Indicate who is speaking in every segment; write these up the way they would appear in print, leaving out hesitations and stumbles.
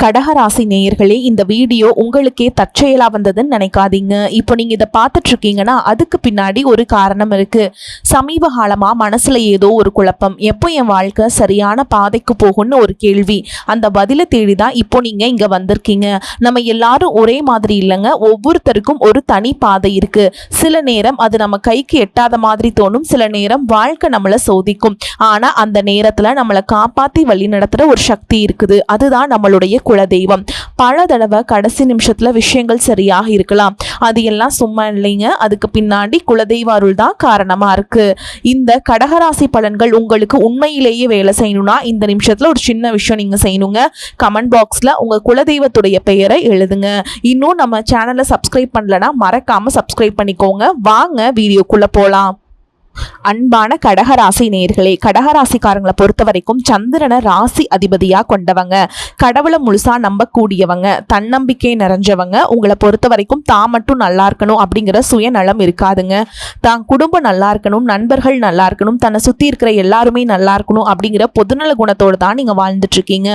Speaker 1: கடகராசி நேயர்களே, இந்த வீடியோ உங்களுக்கே தற்செயலா வந்ததுன்னு நினைக்காதீங்க. இப்போ நீங்க இதை பார்த்துட்டு இருக்கீங்கன்னா அதுக்கு பின்னாடி ஒரு காரணம் இருக்கு. சமீப காலமா மனசுல ஏதோ ஒரு குழப்பம், எப்போ என் வாழ்க்கை சரியான பாதைக்கு போகும்னு ஒரு கேள்வி. அந்த பதிலை தேடிதான் இப்போ நீங்க இங்க வந்திருக்கீங்க. நம்ம எல்லாரும் ஒரே மாதிரி இல்லைங்க. ஒவ்வொருத்தருக்கும் ஒரு தனி பாதை இருக்கு. சில நேரம் அது நம்ம கைக்கு எட்டாத மாதிரி தோணும், சில நேரம் வாழ்க்கை நம்மளை சோதிக்கும். ஆனா அந்த நேரத்துல நம்மளை காப்பாத்தி வழி நடத்துற ஒரு சக்தி இருக்குது. அதுதான் நம்மளுடைய குலதெய்வம். பல தடவை கடைசி நிமிஷத்துல விஷயங்கள் சரியாக இருக்கலாம், அது எல்லாம் சும்மா இல்லைங்க. அதுக்கு பின்னாடி குலதெய்வ அருள் தான் காரணமா இருக்கு. இந்த கடகராசி பலன்கள் உங்களுக்கு உண்மையிலேயே வேலை செய்யணும்னா இந்த நிமிஷத்துல ஒரு சின்ன விஷயம் நீங்க செய்யணுங்க. கமெண்ட் பாக்ஸ்ல உங்க குலதெய்வத்துடைய பெயரை எழுதுங்க. இன்னும் நம்ம சேனலை சப்ஸ்கிரைப் பண்ணலன்னா மறக்காம சப்ஸ்கிரைப் பண்ணிக்கோங்க. வாங்க வீடியோக்குள்ள போலாம். அன்பான கடகராசி நேயர்களே, கடகராசிக்காரங்களை பொறுத்த வரைக்கும் சந்திரனை ராசி அதிபதியா கொண்டவங்க, கடவுளை முழுசா நம்பக்கூடியவங்க, தன்னம்பிக்கை நிறைஞ்சவங்க. உங்களை பொறுத்த வரைக்கும் தான் மட்டும் நல்லா இருக்கணும் அப்படிங்கிற சுயநலம் இருக்காதுங்க. தான் குடும்பம் நல்லா இருக்கணும், நண்பர்கள் நல்லா இருக்கணும், தன்னை சுத்தி இருக்கிற எல்லாருமே நல்லா இருக்கணும் அப்படிங்கிற பொதுநல குணத்தோடு தான் நீங்க வாழ்ந்துட்டு இருக்கீங்க.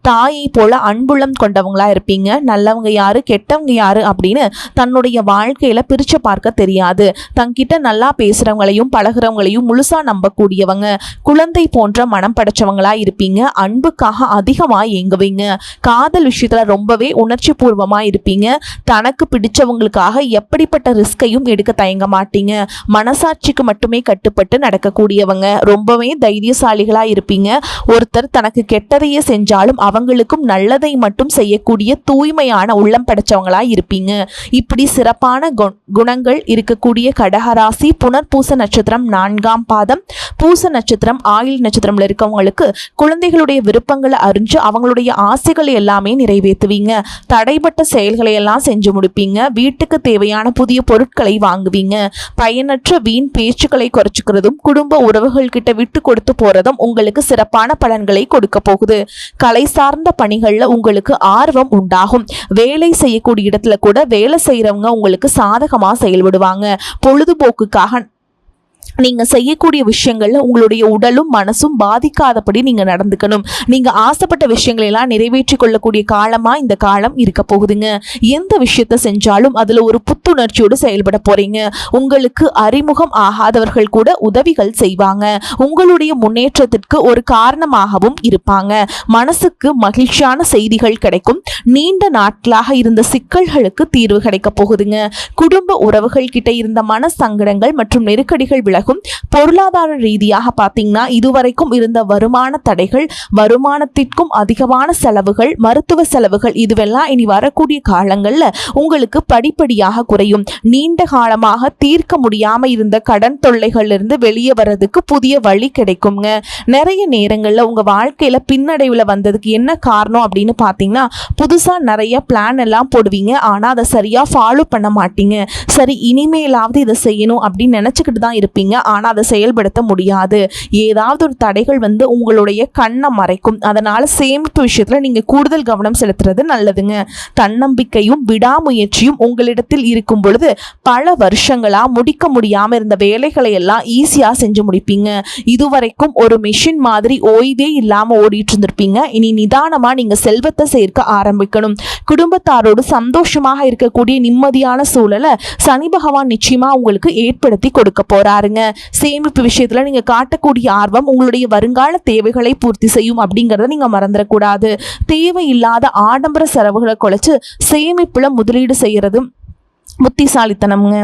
Speaker 1: தாயை போல அன்புள்ளம் கொண்டவங்களா இருப்பீங்க. நல்லவங்க யாரு கெட்டவங்க யாரு அப்படின்னு தன்னுடைய வாழ்க்கையில பிரிச்சு பார்க்க தெரியாது. தங்கிட்ட நல்லா பேசுறவங்களையும் பழகிறவங்களையும் முழுசா நம்பக்கூடியவங்க. குழந்தை போன்ற மனம் படைச்சவங்களா இருப்பீங்க. அன்புக்காக அதிகமா ஏங்குவீங்க. காதல் விஷயத்துல ரொம்பவே உணர்ச்சி பூர்வமா இருப்பீங்க. தனக்கு பிடிச்சவங்களுக்காக எப்படிப்பட்ட ரிஸ்கையும் எடுக்க தயங்க மாட்டீங்க. மனசாட்சிக்கு மட்டுமே கட்டுப்பட்டு நடக்கக்கூடியவங்க. ரொம்பவே தைரியசாலிகளா இருப்பீங்க. ஒருத்தர் தனக்கு கெட்டதையே செஞ்சாலும் அவங்களுக்கும் நல்லதை மட்டும் செய்யக்கூடிய தூய்மையான உள்ளம் படைச்சவங்களா இருப்பீங்க. இப்படி சிறப்பான குணங்கள் இருக்கக்கூடிய கடகராசி புனர்பூச நட்சத்திரம் 4ஆம் பாதம், பூச நட்சத்திரம் ஆயில் நட்சத்திரம்ல இருக்கவங்களுக்கு குழந்தைகளுடைய விருப்பங்களை அறிஞ்சு அவங்களுடைய ஆசைகளை எல்லாமே நிறைவேற்றுவீங்க. தடைப்பட்ட செயல்களை எல்லாம் செஞ்சு முடிப்பீங்க. வீட்டுக்கு தேவையான புதிய பொருட்களை வாங்குவீங்க. பயனற்ற வீண் பேச்சுக்களை குறைச்சிக்கிறதும் குடும்ப உறவுகள் கிட்ட விட்டு கொடுத்து போறதும் உங்களுக்கு சிறப்பான பலன்களை கொடுக்க போகுது. கலை சார்ந்த பணிகள்ல உங்களுக்கு ஆர்வம் உண்டாகும். வேலை செய்யக்கூடிய இடத்துல கூட வேலை செய்யறவங்க உங்களுக்கு சாதகமா செயல்படுவாங்க. பொழுதுபோக்குக்காக நீங்க செய்யக்கூடிய விஷயங்கள்ல உங்களுடைய உடலும் மனசும் பாதிக்காதபடி நீங்க நடந்துக்கணும். நீங்க ஆசைப்பட்ட விஷயங்களை எல்லாம் நிறைவேற்றி கொள்ளக்கூடிய காலமா இந்த காலம் இருக்க போகுதுங்க. எந்த விஷயத்த செஞ்சாலும் அதுல ஒரு புத்துணர்ச்சியோடு செயல்பட போறீங்க. உங்களுக்கு அறிமுகம் ஆகாதவர்கள் கூட உதவிகள் செய்வாங்க. உங்களுடைய முன்னேற்றத்திற்கு ஒரு காரணமாகவும் இருப்பாங்க. மனசுக்கு மகிழ்ச்சியான செய்திகள் கிடைக்கும். நீண்ட நாட்களாக இருந்த சிக்கல்களுக்கு தீர்வு கிடைக்க போகுதுங்க. குடும்ப உறவுகள் கிட்ட இருந்த மன சங்கடங்கள் மற்றும் நெருக்கடிகள் விலகும். பொருளாதார ரீதியாக பார்த்தீங்கன்னா இதுவரைக்கும் இருந்த வருமான தடைகள், வருமானத்திற்கும் அதிகமான செலவுகள், மருத்துவ செலவுகள் இதுவெல்லாம் இனி வரக்கூடிய காலங்கள்ல உங்களுக்கு படிப்படியாக குறையும். நீண்ட காலமாக தீர்க்க முடியாம இருந்த கடன் தொல்லைகள்ல இருந்து வெளியே வர்றதுக்கு புதிய வழி கிடைக்குங்க. நிறைய நேரங்கள்ல உங்க வாழ்க்கையில பின்னடைவுல வந்ததுக்கு என்ன காரணம் அப்படின்னு பார்த்தீங்கன்னா புதுசா நிறைய பிளான் எல்லாம் போடுவீங்க. ஆனா அதை சரியா ஃபாலோ பண்ண மாட்டீங்க. சரி இனிமேலாவது இதை செய்யணும் அப்படின்னு நினைச்சுக்கிட்டு தான் இருப்பீங்க. ஆனா அதை செயல்படுத்த முடியாது. ஏதாவது ஒரு தடைகள் வந்து உங்களுடைய கண்ணை மறைக்கும். அதனால சேமிப்பு விஷயத்துல நீங்க கூடுதல் கவனம் செலுத்துறது நல்லதுங்க. தன்னம்பிக்கையும் விடாமுயற்சியும் உங்களிடத்தில் இருக்கும் பொழுது பல வருஷங்களா முடிக்க முடியாம இருந்த வேலைகளை எல்லாம் ஈஸியா செஞ்சு முடிப்பீங்க. இதுவரைக்கும் ஒரு மெஷின் மாதிரி ஓய்வே இல்லாம ஓடிட்டு இருந்திருப்பீங்க. இனி நிதானமா நீங்க செல்வத்தை சேர்க்க ஆரம்பிக்கணும். குடும்பத்தாரோடு சந்தோஷமாக இருக்கக்கூடிய நிம்மதியான சூழலை சனி பகவான் நிச்சயமா உங்களுக்கு ஏற்படுத்தி கொடுக்க போறாருங்க. சேமிப்பு விஷயத்துல நீங்க காட்டக்கூடிய ஆர்வம் உங்களுடைய வருங்கால தேவைகளை பூர்த்தி செய்யும் அப்படிங்கறத நீங்க மறந்துடக்கூடாது. தேவையில்லாத ஆடம்பர செலவுகளை குறைச்சு சேமிப்புல முதலீடு செய்யறது புத்திசாலித்தனம்ங்க.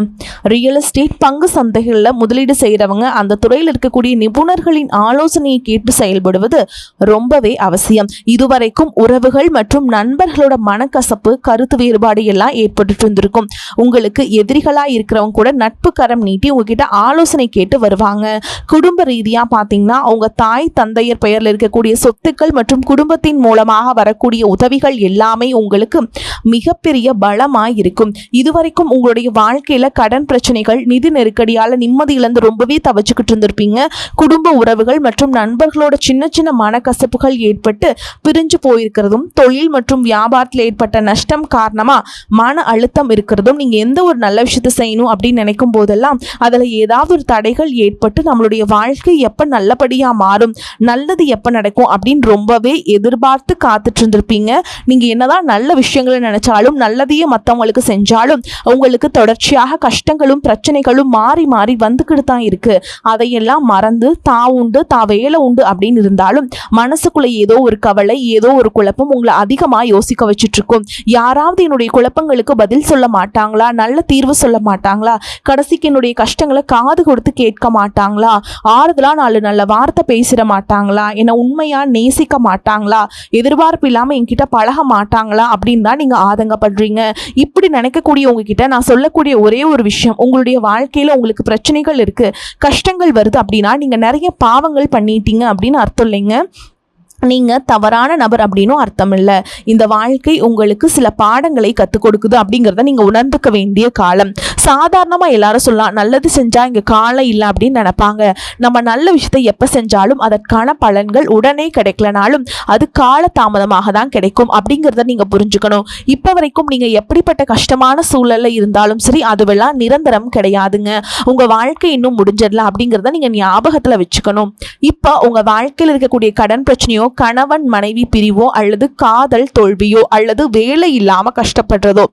Speaker 1: ரியல் எஸ்டேட் பங்கு சந்தைகளில் முதலீடு செய்கிறவங்க அந்த துறையில் இருக்கக்கூடிய நிபுணர்களின் ஆலோசனையை கேட்டு செயல்படுவது ரொம்பவே அவசியம். இதுவரைக்கும் உறவுகள் மற்றும் நண்பர்களோட மனக்கசப்பு கருத்து வேறுபாடு எல்லாம் ஏற்பட்டு இருந்திருக்கும். உங்களுக்கு எதிரிகளாக இருக்கிறவங்க கூட நட்பு கரம் நீட்டி உங்ககிட்ட ஆலோசனை கேட்டு வருவாங்க. குடும்ப ரீதியாக பார்த்தீங்கன்னா அவங்க தாய் தந்தையர் பெயரில் இருக்கக்கூடிய சொத்துக்கள் மற்றும் குடும்பத்தின் மூலமாக வரக்கூடிய உதவிகள் எல்லாமே உங்களுக்கு மிகப்பெரிய பலமாய் இருக்கும். இதுவரைக்கும் வரைக்கும் உங்களுடைய வாழ்க்கையில கடன் பிரச்சனைகள், நிதி நெருக்கடியால நிம்மதி இழந்து ரொம்பவே தவிச்சுக்கிட்டு இருந்திருப்பீங்க. குடும்ப உறவுகள் மற்றும் நண்பர்களோட சின்ன சின்ன மனக்கசப்புகள் ஏற்பட்டு பிரிஞ்சு போயிருக்கிறதும், தொழில் மற்றும் வியாபாரத்தில் ஏற்பட்ட நஷ்டம் காரணமா மன அழுத்தம் இருக்கிறதும், நீங்க எந்த ஒரு நல்ல விஷயத்தை செய்யணும் அப்படின்னு நினைக்கும் போதெல்லாம் அதுல ஏதாவது ஒரு தடைகள் ஏற்பட்டு நம்மளுடைய வாழ்க்கை எப்ப நல்லபடியா மாறும், நல்லது எப்ப நடக்கும் அப்படின்னு ரொம்பவே எதிர்பார்த்து காத்துட்டு இருந்திருப்பீங்க. நீங்க என்னதான் நல்ல விஷயங்களை நினைச்சாலும், நல்லதையே மற்றவங்களுக்கு செஞ்சாலும் உங்களுக்கு தொடர்ச்சியாக கஷ்டங்களும் பிரச்சனைகளும் மாறி மாறி வந்துக்கிட்டு தான் இருக்கு. அதையெல்லாம் மறந்து உண்டு வேலை உண்டு அப்படின்னு இருந்தாலும் மனசுக்குள்ள ஏதோ ஒரு கவலை, ஏதோ ஒரு குழப்பம் உங்களை அதிகமா யோசிக்க வச்சுட்டு இருக்கும். யாராவது என்னுடைய குழப்பங்களுக்கு பதில் சொல்ல மாட்டாங்களா, நல்ல தீர்வு சொல்ல மாட்டாங்களா, கடைசிக்கு என்னுடைய கஷ்டங்களை காது கொடுத்து கேட்க மாட்டாங்களா, ஆறுதலா 4 நல்ல வார்த்தை பேசிட மாட்டாங்களா, என்னை உண்மையா நேசிக்க மாட்டாங்களா, எதிர்பார்ப்பு இல்லாம என்கிட்ட பழக மாட்டாங்களா அப்படின்னு தான் நீங்க ஆதங்கப்படுறீங்க. இப்படி நினைக்கக்கூடிய உங்ககிட்ட நான் சொல்லக்கூடிய ஒரே ஒரு விஷயம், உங்களுடைய வாழ்க்கையில உங்களுக்கு பிரச்சனைகள் இருக்கு, கஷ்டங்கள் வருது அப்படின்னா நீங்க நிறைய பாவங்கள் பண்ணிட்டீங்க அப்படின்னு அர்த்தம் இல்லைங்க. நீங்க தவறான நபர் அப்படின்னும் அர்த்தம் இல்லை. இந்த வாழ்க்கை உங்களுக்கு சில பாடங்களை கற்றுக் கொடுக்குது அப்படிங்கிறத நீங்க உணர்ந்துக்க வேண்டிய காலம். சாதாரணமா எல்லாரும் சொல்லலாம், நல்லது செஞ்சா இங்க காலம் இல்லை அப்படின்னு நினைப்பாங்க. நம்ம நல்ல விஷயத்தை எப்ப செஞ்சாலும் அதற்கான பலன்கள் உடனே கிடைக்கலனாலும் அது கால தாமதமாக தான் கிடைக்கும் அப்படிங்கிறத நீங்க புரிஞ்சுக்கணும். இப்ப வரைக்கும் நீங்க எப்படிப்பட்ட கஷ்டமான சூழல்ல இருந்தாலும் சரி, அதுவெல்லாம் நிரந்தரம் கிடையாதுங்க. உங்க வாழ்க்கை இன்னும் முடிஞ்சிடல அப்படிங்கிறத நீங்க ஞாபகத்துல வச்சுக்கணும். இப்ப உங்க வாழ்க்கையில் இருக்கக்கூடிய கடன் பிரச்சனையோ, கணவன் மனைவி பிரிவோ, அல்லது காதல் தோல்வியோ, அல்லது வேலை இல்லாம கஷ்டப்படுறதோ,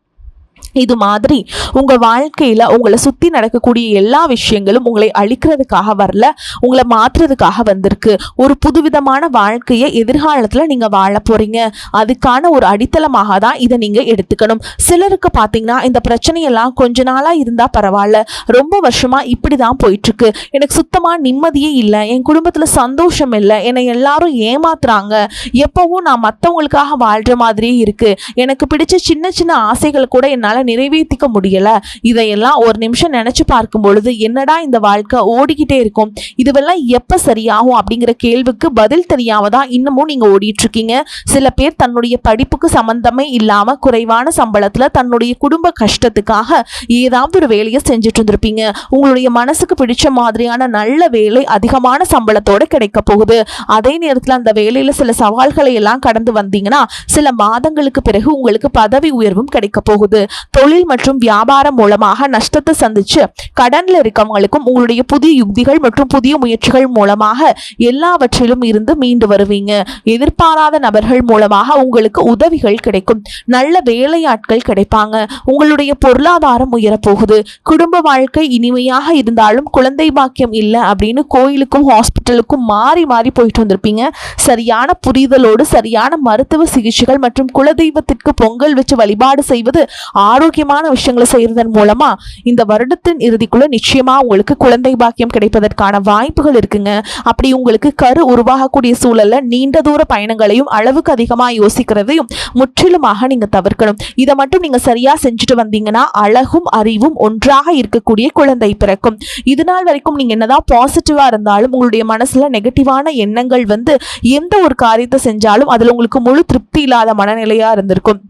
Speaker 1: இது மாதிரி உங்க வாழ்க்கையில உங்களை சுத்தி நடக்கக்கூடிய எல்லா விஷயங்களும் உங்களை அழிக்கிறதுக்காக வரல, உங்களை மாற்றுறதுக்காக வந்திருக்கு. ஒரு புதுவிதமான வாழ்க்கையை எதிர்காலத்துல நீங்க வாழ போறீங்க. அதுக்கான ஒரு அடித்தளமாக தான் இதை நீங்க எடுத்துக்கணும். சிலருக்கு பாத்தீங்கன்னா இந்த பிரச்சனையெல்லாம் கொஞ்ச நாளா இருந்தா பரவாயில்ல, ரொம்ப வருஷமா இப்படிதான் போயிட்டு இருக்கு, எனக்கு சுத்தமா நிம்மதியே இல்லை, என் குடும்பத்துல சந்தோஷம் இல்லை, என்னை எல்லாரும் ஏமாத்துறாங்க, எப்பவும் நான் மற்றவங்களுக்காக வாழ்ற மாதிரியே இருக்கு, எனக்கு பிடிச்ச சின்ன சின்ன ஆசைகள் கூட என்னால நிறைவேற்றிக்க முடியல, இதையெல்லாம் ஒரு நிமிஷம் நினைச்சு பார்க்கும் பொழுது என்னடா இந்த வாழ்க்கை ஓடிக்கிட்டே இருக்கும், இதுவெல்லாம் எப்ப சரியாகும் அப்படிங்கிற கேள்விக்கு பதில் தெரியாம தான் இன்னமும் நீங்க ஓடிட்டு இருக்கீங்க. சில பேர் தன்னுடைய படிப்புக்கு சம்பந்தமே இல்லாம குறைவான சம்பளத்துல தன்னுடைய குடும்ப கஷ்டத்துக்காக ஏதாவது ஒரு வேலையை செஞ்சுட்டு இருந்திருப்பீங்க. உங்களுடைய மனசுக்கு பிடிச்ச மாதிரியான நல்ல வேலை அதிகமான சம்பளத்தோட கிடைக்க போகுது. அதே நேரத்துல அந்த வேலையில சில சவால்களை எல்லாம் கடந்து வந்தீங்கன்னா சில மாதங்களுக்கு பிறகு உங்களுக்கு பதவி உயர்வும் கிடைக்க போகுது. தொழில் மற்றும் வியாபாரம் மூலமாக நஷ்டத்தை சந்திச்சு கடன்ல இருக்கவங்களுக்கும் உங்களுடைய புதிய யுக்திகள் மற்றும் புதிய முயற்சிகள் மூலமாக எல்லாவற்றிலும் இருந்து மீண்டு வருவீங்க. எதிர்பாராத நபர்கள் மூலமாக உங்களுக்கு உதவிகள் கிடைக்கும். நல்ல வேலையாட்கள் கிடைப்பாங்க. உங்களுடைய பொருளாதாரம் உயரப்போகுது. குடும்ப வாழ்க்கை இனிமையாக இருந்தாலும் குழந்தை பாக்கியம் இல்லை அப்படின்னு கோயிலுக்கும் ஹாஸ்பிட்டலுக்கும் மாறி மாறி போயிட்டு வந்திருப்பீங்க. சரியான புரிதலோடு சரியான மருத்துவ சிகிச்சைகள் மற்றும் குலதெய்வத்திற்கு பொங்கல் வச்சு வழிபாடு செய்வது, ஆரோக்கியமான விஷயங்களை செய்யறதன் மூலமா இந்த வருடத்தின் இறுதிக்குள்ள நிச்சயமா உங்களுக்கு குழந்தை பாக்கியம் கிடைப்பதற்கான வாய்ப்புகள் இருக்குங்க. அப்படி உங்களுக்கு கரு உருவாகக்கூடிய சூழல்ல நீண்ட தூர பயணங்களையும் அளவுக்கு அதிகமா யோசிக்கிறதையும் முற்றிலுமாக நீங்க தவிர்க்கணும். இதை மட்டும் நீங்க சரியா செஞ்சுட்டு வந்தீங்கன்னா அழகும் அறிவும் ஒன்றாக இருக்கக்கூடிய குழந்தை பிறக்கும். இது நாள் வரைக்கும் நீங்க என்னதான் பாசிட்டிவா இருந்தாலும் உங்களுடைய மனசுல நெகட்டிவான எண்ணங்கள் வந்து எந்த ஒரு காரியத்தை செஞ்சாலும் அதுல உங்களுக்கு முழு திருப்தி இல்லாத மனநிலையா இருந்திருக்கும்.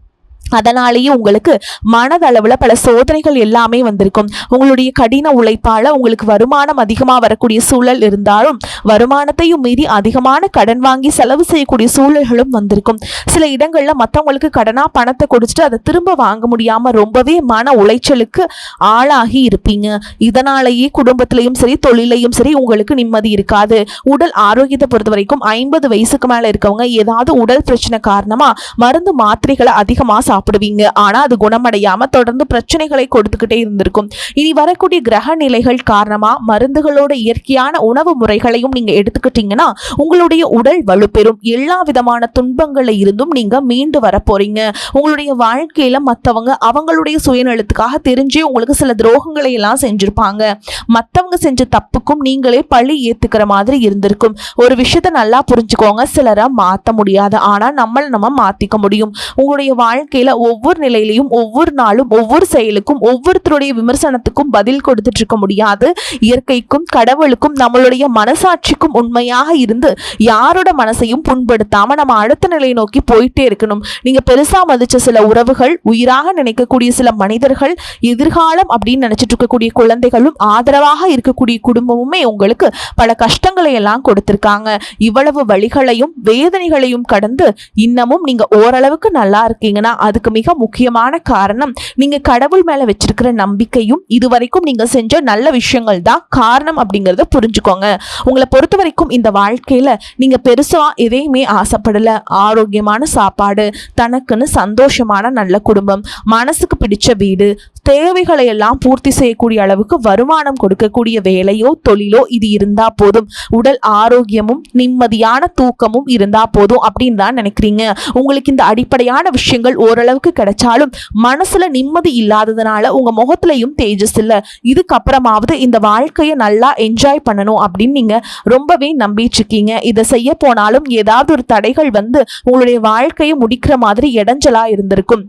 Speaker 1: அதனாலேயே உங்களுக்கு மனதளவுல பல சோதனைகள் எல்லாமே வந்திருக்கும். உங்களுடைய கடின உழைப்பால உங்களுக்கு வருமானம் அதிகமா வரக்கூடிய சூழல் இருந்தாலும் வருமானத்தையும் மீறி அதிகமான கடன் வாங்கி செலவு செய்யக்கூடிய சூழல்களும் வந்திருக்கும். சில இடங்கள்ல மற்றவங்களுக்கு கடனா பணத்தை கொடுத்துட்டு அதை திரும்ப வாங்க முடியாம ரொம்பவே மன உளைச்சலுக்கு ஆளாகி இருப்பீங்க. இதனாலேயே குடும்பத்திலையும் சரி தொழிலையும் சரி உங்களுக்கு நிம்மதி இருக்காது. உடல் ஆரோக்கியத்தை பொறுத்த வரைக்கும் 50 வயசுக்கு மேல இருக்கவங்க ஏதாவது உடல் பிரச்சனை காரணமா மருந்து மாத்திரைகளை அதிகமா சாப்பிடுவீங்க. ஆனா அது குணமடையாம தொடர்ந்து பிரச்சனைகளை கொடுத்துக்கிட்டே இருந்திருக்கும். இனி வரக்கூடிய கிரக நிலைகள் காரணமா மருந்துகளோட இயற்கையான உணவு முறைகளையும் நீங்க எடுத்துக்கிட்டீங்கன்னா உங்களுடைய உடல் வலுப்பெறும். எல்லா விதமான துன்பங்கள்ல இருந்தும் நீங்க மீண்டு வர போறீங்க. உங்களுடைய வாழ்க்கையில மத்தவங்க அவங்களுடைய சுயநலத்துக்காக தெரிஞ்சே உங்களுக்கு சில துரோகங்களை எல்லாம் செஞ்சிருப்பாங்க. மத்தவங்க செஞ்ச தப்புக்கும் நீங்களே பழி ஏத்துக்கிற மாதிரி இருந்திருக்கும். ஒரு விஷயத்த நல்லா புரிஞ்சுக்கோங்க, சிலரை மாத்த முடியாது, ஆனா நம்ம மாத்திக்க முடியும். உங்களுடைய வாழ்க்கையில வாழ்க்கையில ஒவ்வொரு நிலையிலையும் ஒவ்வொரு நாளும் ஒவ்வொரு செயலுக்கும் ஒவ்வொருத்தருடைய விமர்சனத்துக்கும் பதில் கொடுத்துட்டு இருக்க முடியாது. இயற்கைக்கும் கடவுளுக்கும் நம்மளுடைய மனசாட்சிக்கும் உண்மையாக இருந்து யாரோட மனசையும் புண்படுத்தாம நம்ம அடுத்த நிலையை நோக்கி போயிட்டே இருக்கணும். நீங்க பெருசா மதிச்ச சில உறவுகள், உயிராக நினைக்கக்கூடிய சில மனிதர்கள், எதிர்காலம் அப்படின்னு நினைச்சிட்டு இருக்கக்கூடிய குழந்தைகளும், ஆதரவாக இருக்கக்கூடிய குடும்பமுமே உங்களுக்கு பல கஷ்டங்களை எல்லாம் கொடுத்திருக்காங்க. இவ்வளவு வழிகளையும் வேதனைகளையும் கடந்து இன்னமும் நீங்க ஓரளவுக்கு நல்லா இருக்கீங்கன்னா அதுக்கு மிக முக்கியமான காரணம் நீங்க கடவுள் மேல வச்சிருக்கிற நம்பிக்கையும் இதுவரைக்கும் நீங்க செஞ்ச நல்ல விஷயங்கள் தான் காரணம் அப்படிங்கறத புரிஞ்சுக்கோங்க. உங்களை பொறுத்த வரைக்கும் இந்த வாழ்க்கையில நீங்க பெருசா எதையுமே ஆசைப்படல. ஆரோக்கியமான சாப்பாடு, தனக்குன்னு சந்தோஷமான நல்ல குடும்பம், மனசுக்கு பிடிச்ச வீடு, தேவைகளை எல்லாம் பூர்த்தி செய்யக்கூடிய அளவுக்கு வருமானம் கொடுக்கக்கூடிய வேலையோ தொழிலோ இது இருந்தா போதும். உடல் ஆரோக்கியமும் நிம்மதியான தூக்கமும் இருந்தா போதும் அப்படின்னு தான் நினைக்கிறீங்க. உங்களுக்கு இந்த அடிப்படையான விஷயங்கள் ஓரளவுக்கு கிடைச்சாலும் மனசுல நிம்மதி இல்லாததுனால உங்க முகத்திலையும் தேஜஸ் இல்ல. இதுக்கப்புறமாவது இந்த வாழ்க்கையை நல்லா என்ஜாய் பண்ணணும் அப்படின்னு நீங்க ரொம்பவே நம்பிட்டு இருக்கீங்க. இதை செய்ய போனாலும் ஏதாவது ஒரு தடைகள் வந்து உங்களுடைய வாழ்க்கையை முடிக்கிற மாதிரி இடைஞ்சலா இருந்திருக்கும்.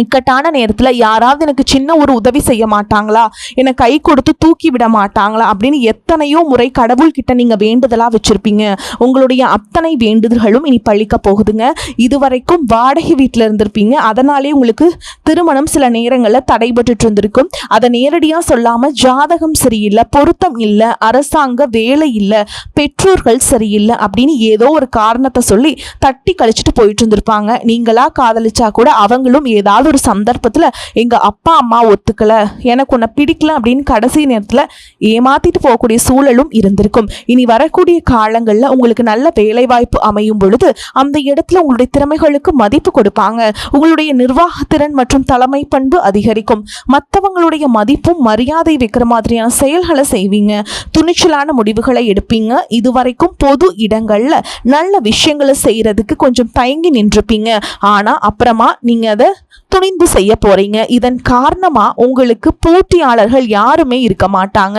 Speaker 1: இக்கட்டான நேரத்துல யாராவது எனக்கு சின்ன ஒரு உதவி செய்ய மாட்டாங்களா, என்னை கை கொடுத்து தூக்கி விட மாட்டாங்களா அப்படின்னு எத்தனையோ முறை கடவுள் கிட்ட நீங்க வேண்டுதலா வச்சிருப்பீங்க. உங்களுடைய அத்தனை வேண்டுதல்களும் இனி பழிக்க போகுதுங்க. இதுவரைக்கும் வாடகை வீட்டுல இருந்திருப்பீங்க. அதனாலே உங்களுக்கு திருமணம் சில நேரங்கள்ல தடைபட்டு இருந்திருக்கும். அதை நேரடியா சொல்லாம ஜாதகம் சரியில்லை, பொருத்தம் இல்லை, அரசாங்க வேலை இல்லை, பெற்றோர்கள் சரியில்லை அப்படின்னு ஏதோ ஒரு காரணத்தை சொல்லி தட்டி கழிச்சிட்டு போயிட்டு இருந்திருப்பாங்க. நீங்களா காதலிச்சா கூட அவங்களும் ஏதாவது ஒரு சந்தர்ப்பத்துல எங்க அப்பா அம்மா ஒத்துக்கல, எனக்கு உன்னை பிடிக்கல அப்படின்னு கடைசி நேரத்துல ஏமாத்திட்டு போகக்கூடிய சூழலும் இருந்திருக்கும். இனி வரக்கூடிய காலங்கள்ல உங்களுக்கு நல்ல வேலை வாய்ப்பு அமையும் பொழுது அந்த இடத்துல உங்களுடைய திறமைகளுக்கு மதிப்பு கொடுப்பாங்க. உங்களுடைய நிர்வாகத்திறன் மற்றும் தலைமை பண்பு அதிகரிக்கும். மற்றவங்களுடைய மதிப்பும் மரியாதை வைக்கிற மாதிரியான செயல்களை செய்வீங்க. துணிச்சலான முடிவுகளை எடுப்பீங்க. இதுவரைக்கும் பொது இடங்கள்ல நல்ல விஷயங்களை செய்யறதுக்கு கொஞ்சம் தயங்கி நின்றுப்பீங்க. ஆனா அப்புறமா நீங்க அதை துணிந்து செய்ய போறீங்க. இதன் காரணமா உங்களுக்கு போட்டியாளர்கள் யாருமே இருக்க மாட்டாங்க.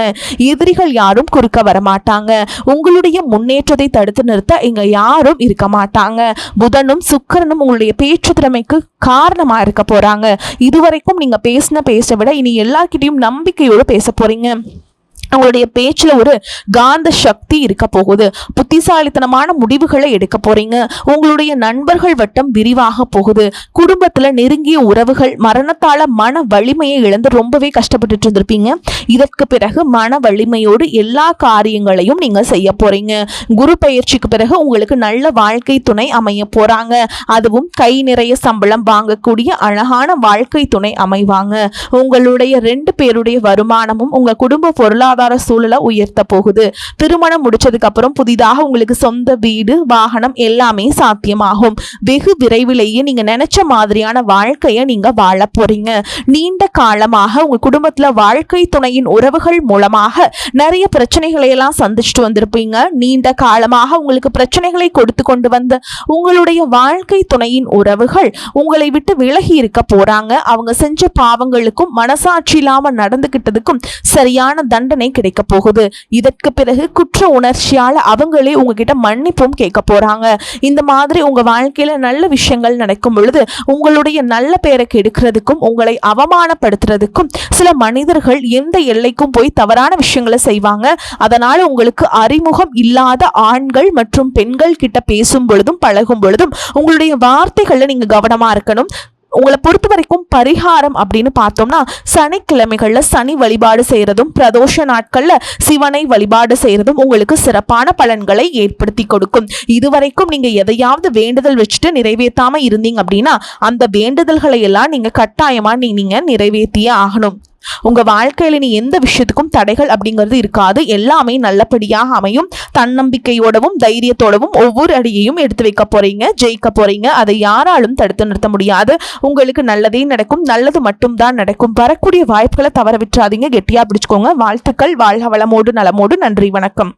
Speaker 1: எதிரிகள் யாரும் குறுக்க வர மாட்டாங்க. உங்களுடைய முன்னேற்றத்தை தடுத்து நிறுத்த இங்க யாரும் இருக்க மாட்டாங்க. புதனும் சுக்கிரனும் உங்களுடைய பேச்சு திறமைக்கு காரணமா இருக்க போறாங்க. இதுவரைக்கும் நீங்க பேச விட இனி எல்லார்கிட்டையும் நம்பிக்கையோடு பேச போறீங்க. உங்களுடைய பேச்சுல ஒரு காந்த சக்தி இருக்க போகுது. புத்திசாலித்தனமான முடிவுகளை எடுக்க போறீங்க. உங்களுடைய நண்பர்கள் வட்டம் விரிவாக போகுது. குடும்பத்துல நெருங்கிய உறவுகள் மரணத்தால மன வலிமையை இழந்து ரொம்பவே கஷ்டப்பட்டு இருந்திருப்பீங்க. இதற்கு பிறகு மன வலிமையோடு எல்லா காரியங்களையும் நீங்க செய்ய போறீங்க. குரு பயிற்சிக்கு பிறகு உங்களுக்கு நல்ல வாழ்க்கை துணை அமைய போறாங்க. அதுவும் கை நிறைய சம்பளம் வாங்கக்கூடிய அழகான வாழ்க்கை துணை அமைவாங்க. உங்களுடைய 2 பேருடைய வருமானமும் உங்க குடும்ப பொருளாதார சூழலை உயர்த்த போகுது. திருமணம் முடிச்சதுக்கு அப்புறம் புதிதாக உங்களுக்கு சொந்த வீடு, வாகனம் எல்லாமே சாத்தியமாகும். வெகு விரைவிலேயே நீங்க நினைச்ச மாதிரியான வாழ்க்கையை நீங்க வாழ போறீங்க. நீண்ட காலமாக உங்க குடும்பத்துல வாழ்க்கை துணையின் உறவுகள் மூலமாக நிறைய பிரச்சனைகளை எல்லாம் சந்திச்சுட்டு வந்திருப்பீங்க. நீண்ட காலமாக உங்களுக்கு பிரச்சனைகளை கொடுத்து கொண்டு வந்த உங்களுடைய வாழ்க்கை துணையின் உறவுகள் உங்களை விட்டு விலகி இருக்க போறாங்க. அவங்க செஞ்ச பாவங்களுக்கும் மனசாட்சி இல்லாம நடந்துகிட்டதுக்கும் சரியான தண்டனை கிடைக்க போகுது. இதற்கு பிறகு குற்ற உணர்ச்சியால அவங்களே உங்ககிட்ட மன்னிப்பும் கேட்க போறாங்க. இந்த மாதிரி உங்க வாழ்க்கையில நல்ல விஷயங்கள் நடக்கும் பொழுது உங்களுடைய நல்ல பேரை கெடுக்கிறதுக்கும் உங்களை அவமானப்படுத்துறதுக்கும் சில மனிதர்கள் எந்த எல்லைக்கும் போய் தவறான விஷயங்களை செய்வாங்க. அதனால உங்களுக்கு அறிமுகம் இல்லாத ஆண்கள் மற்றும் பெண்கள் கிட்ட பேசும் பொழுதும் பழகும் பொழுதும் உங்களுடைய வார்த்தைகள்ல நீங்க கவனமா இருக்கணும். உங்களை பொறுத்த வரைக்கும் பரிகாரம் அப்படின்னு பார்த்தோம்னா சனிக்கிழமைகள்ல சனி வழிபாடு செய்யறதும் பிரதோஷ நாட்கள்ல சிவனை வழிபாடு செய்யறதும் உங்களுக்கு சிறப்பான பலன்களை ஏற்படுத்தி கொடுக்கும். இதுவரைக்கும் நீங்க எதையாவது வேண்டுதல் வச்சுட்டு நிறைவேற்றாம இருந்தீங்க அப்படின்னா அந்த வேண்டுதல்களை எல்லாம் நீங்க கட்டாயமா நீங்க நிறைவேற்றியே ஆகணும். உங்க வாழ்க்கையில நீ எந்த விஷயத்துக்கும் தடைகள் அப்படிங்கிறது இருக்காது. எல்லாமே நல்லபடியாக அமையும். தன்னம்பிக்கையோடவும் தைரியத்தோடவும் ஒவ்வொரு அடியையும் எடுத்து வைக்க போறீங்க. ஜெயிக்க போறீங்க. அதை யாராலும் தடுத்து நிறுத்த முடியாது. உங்களுக்கு நல்லதே நடக்கும். நல்லது மட்டும் தான் நடக்கும். வரக்கூடிய வாய்ப்புகளை தவற விட்டுறாதீங்க. கெட்டியா பிடிச்சுக்கோங்க. வாழ்த்துக்கள். வாழ்க வளமோடு நலமோடு. நன்றி. வணக்கம்.